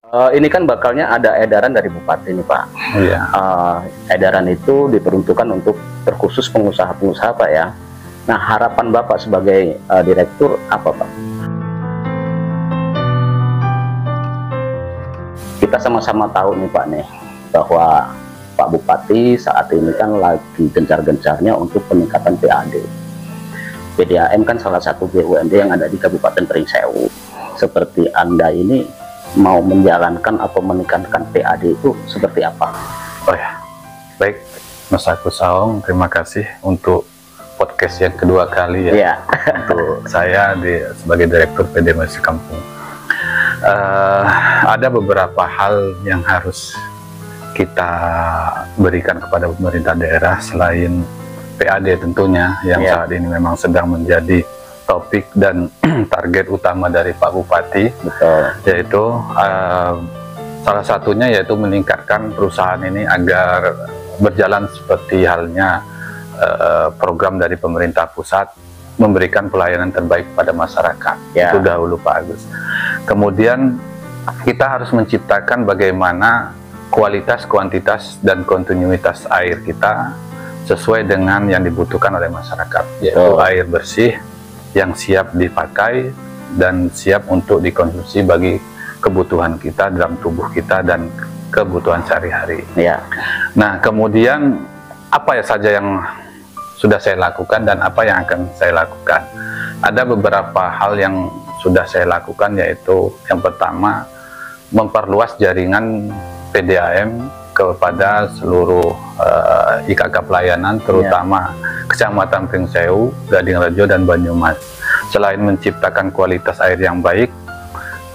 Ini kan bakalnya ada edaran dari Bupati nih Pak. Iya. Edaran itu diperuntukkan untuk terkhusus pengusaha-pengusaha Pak ya. Nah harapan Bapak sebagai direktur apa Pak? Kita sama-sama tahu nih Pak nih bahwa Pak Bupati saat ini kan lagi gencar-gencarnya untuk peningkatan PAD. PDAM kan salah satu BUMD yang ada di Kabupaten Pringsewu. Seperti Anda ini mau menjalankan atau meningkatkan PAD itu seperti apa? Oh ya, baik Mas Agus Saung, terima kasih untuk podcast yang kedua kali ya. Iya. Untuk saya sebagai Direktur PDAM Kampung. Ada beberapa hal yang harus kita berikan kepada pemerintah daerah selain PAD tentunya yang saat ini memang sedang menjadi topik dan target utama dari Pak Bupati. Betul. Yaitu salah satunya yaitu meningkatkan perusahaan ini agar berjalan seperti halnya program dari pemerintah pusat memberikan pelayanan terbaik pada masyarakat. Itu dahulu Pak Agus. Kemudian kita harus menciptakan bagaimana kualitas, kuantitas, dan kontinuitas air kita sesuai dengan yang dibutuhkan oleh masyarakat, yaitu air bersih yang siap dipakai dan siap untuk dikonsumsi bagi kebutuhan kita dalam tubuh kita dan kebutuhan sehari-hari. Nah, kemudian apa ya saja yang sudah saya lakukan dan apa yang akan saya lakukan? Ada beberapa hal yang sudah saya lakukan, yaitu yang pertama memperluas jaringan PDAM kepada seluruh IKK pelayanan, terutama Kecamatan Pringsewu, Gadingrejo, dan Banyumas. Selain menciptakan kualitas air yang baik,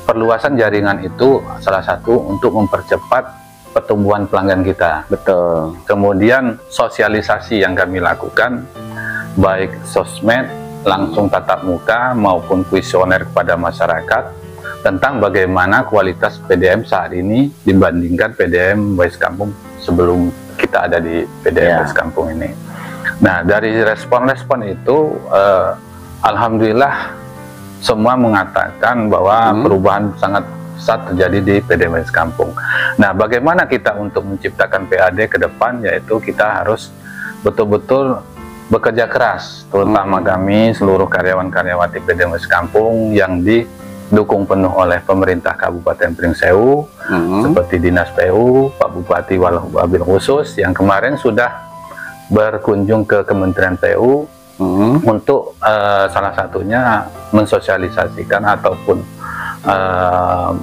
perluasan jaringan itu salah satu untuk mempercepat pertumbuhan pelanggan kita. Betul. Kemudian sosialisasi yang kami lakukan, baik sosmed, langsung tatap muka, maupun kuesioner kepada masyarakat, tentang bagaimana kualitas PDAM saat ini dibandingkan PDAM Wais Kampung sebelum kita ada di PDAM Wais Kampung ini. Nah, dari respon-respon itu, alhamdulillah semua mengatakan bahwa perubahan sangat pesat terjadi di PDAM Wais Kampung. Nah, bagaimana kita untuk menciptakan PAD ke depan, yaitu kita harus betul-betul bekerja keras, terutama kami seluruh karyawan-karyawati PDAM Wais Kampung yang didukung penuh oleh pemerintah Kabupaten Pringsewu, seperti Dinas PU, Pak Bupati Wabil khusus yang kemarin sudah berkunjung ke Kementerian PU untuk salah satunya mensosialisasikan ataupun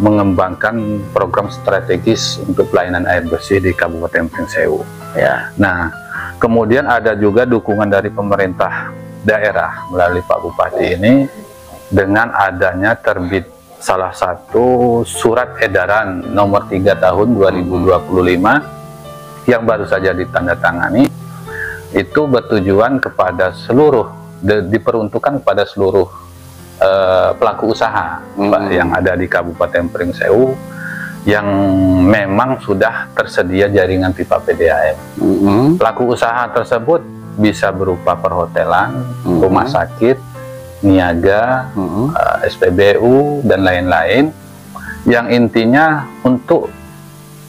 mengembangkan program strategis untuk pelayanan air bersih di Kabupaten Pringsewu. Nah, kemudian ada juga dukungan dari pemerintah daerah melalui Pak Bupati ini dengan adanya terbit salah satu surat edaran nomor 3 tahun 2025 yang baru saja ditandatangani. Itu bertujuan kepada seluruh, diperuntukkan kepada seluruh pelaku usaha yang ada di Kabupaten Pringsewu yang memang sudah tersedia jaringan pipa PDAM. Pelaku usaha tersebut bisa berupa perhotelan, rumah sakit, niaga, SPBU, dan lain-lain, yang intinya untuk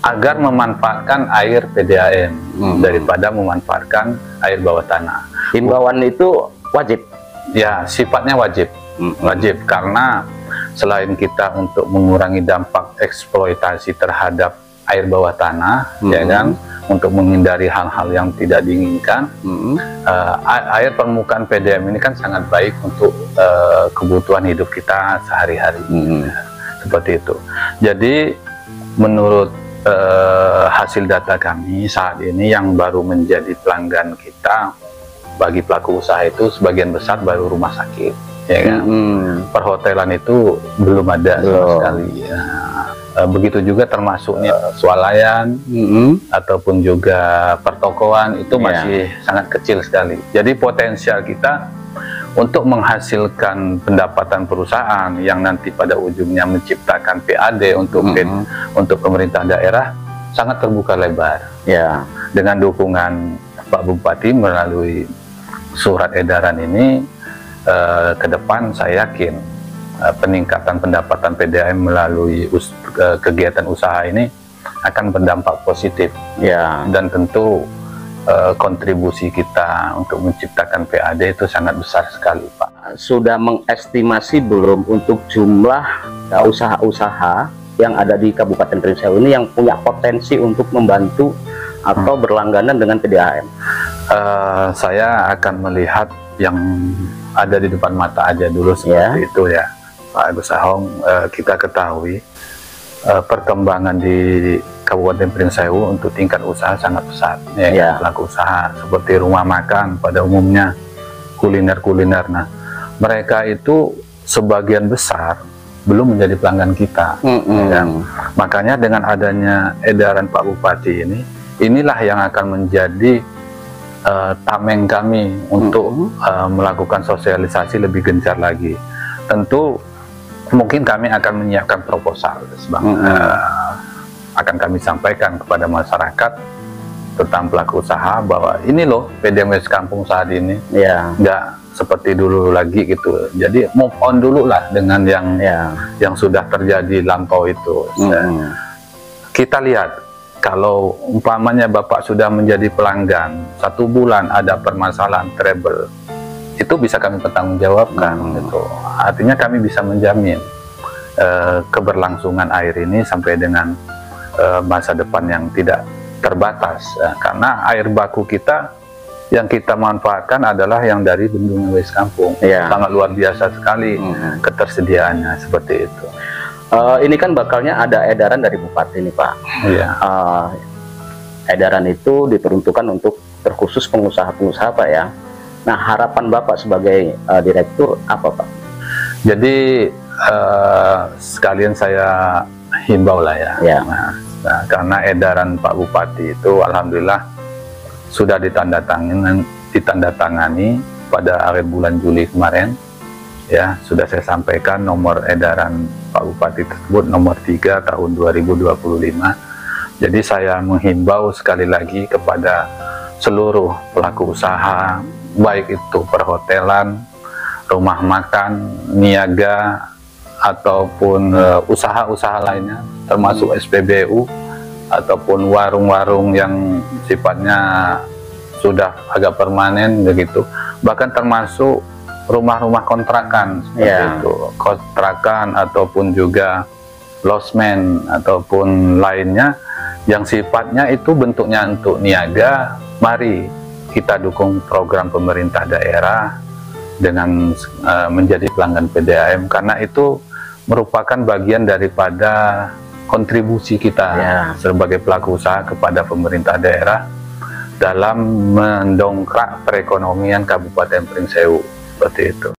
agar memanfaatkan air PDAM daripada memanfaatkan air bawah tanah. Himbauan itu wajib? Ya, sifatnya wajib. Wajib karena selain kita untuk mengurangi dampak eksploitasi terhadap air bawah tanah, ya kan, untuk menghindari hal-hal yang tidak diinginkan, air permukaan PDAM ini kan sangat baik untuk kebutuhan hidup kita sehari-hari, seperti itu. Jadi menurut hasil data kami saat ini yang baru menjadi pelanggan kita bagi pelaku usaha itu sebagian besar baru rumah sakit, ya kan. Perhotelan itu belum ada sama sekali. Begitu juga termasuknya swalayan ataupun juga pertokoan itu masih sangat kecil sekali. Jadi potensial kita untuk menghasilkan pendapatan perusahaan yang nanti pada ujungnya menciptakan PAD untuk pemerintah daerah sangat terbuka lebar. Dengan dukungan Pak Bupati melalui surat edaran ini, ke depan saya yakin peningkatan pendapatan PDAM melalui kegiatan usaha ini akan berdampak positif Ya. dan tentu kontribusi kita untuk menciptakan PAD itu sangat besar sekali, Pak. Sudah mengestimasi belum untuk jumlah usaha-usaha yang ada di Kabupaten Prinseu ini yang punya potensi untuk membantu atau berlangganan dengan PDAM? Saya akan melihat yang ada di depan mata aja dulu seperti itu ya, Pak Agus Ahong. Kita ketahui perkembangan di Kabupaten Prinseu untuk tingkat usaha sangat pesat ya, pelaku usaha seperti rumah makan pada umumnya, kuliner-kuliner. Nah, mereka itu sebagian besar belum menjadi pelanggan kita. Ya. Makanya dengan adanya edaran Pak Bupati ini, inilah yang akan menjadi tameng kami untuk melakukan sosialisasi lebih gencar lagi. Tentu mungkin kami akan menyiapkan proposal, akan kami sampaikan kepada masyarakat tentang pelaku usaha bahwa ini loh PDAM West Kampung saat ini, nggak seperti dulu lagi gitu. Jadi move on dulu lah dengan yang sudah terjadi lampau itu. Kita lihat, kalau umpamanya Bapak sudah menjadi pelanggan 1 bulan ada permasalahan trouble, itu bisa kami pertanggungjawabkan gitu. Artinya kami bisa menjamin keberlangsungan air ini sampai dengan masa depan yang tidak terbatas, karena air baku kita yang kita manfaatkan adalah yang dari Bendungan West Kampung. Sangat luar biasa sekali ketersediaannya seperti itu. Ini kan bakalnya ada edaran dari Bupati nih, Pak. Edaran itu diperuntukkan untuk terkhusus pengusaha-pengusaha, Pak ya. Nah, harapan Bapak sebagai direktur apa, Pak? Jadi sekalian saya himbau lah ya. Nah, karena edaran Pak Bupati itu alhamdulillah sudah ditandatangani pada akhir bulan Juli kemarin. Ya, sudah saya sampaikan nomor edaran Pak Bupati tersebut nomor 3 tahun 2025. Jadi saya menghimbau sekali lagi kepada seluruh pelaku usaha, baik itu perhotelan, rumah makan, niaga, ataupun usaha-usaha lainnya, termasuk SPBU, ataupun warung-warung yang sifatnya sudah agak permanen begitu, bahkan termasuk rumah-rumah kontrakan seperti itu, kontrakan ataupun juga losmen ataupun lainnya yang sifatnya itu bentuknya untuk niaga. Mari kita dukung program pemerintah daerah dengan menjadi pelanggan PDAM, karena itu merupakan bagian daripada kontribusi kita sebagai pelaku usaha kepada pemerintah daerah dalam mendongkrak perekonomian Kabupaten Prinseu, seperti itu.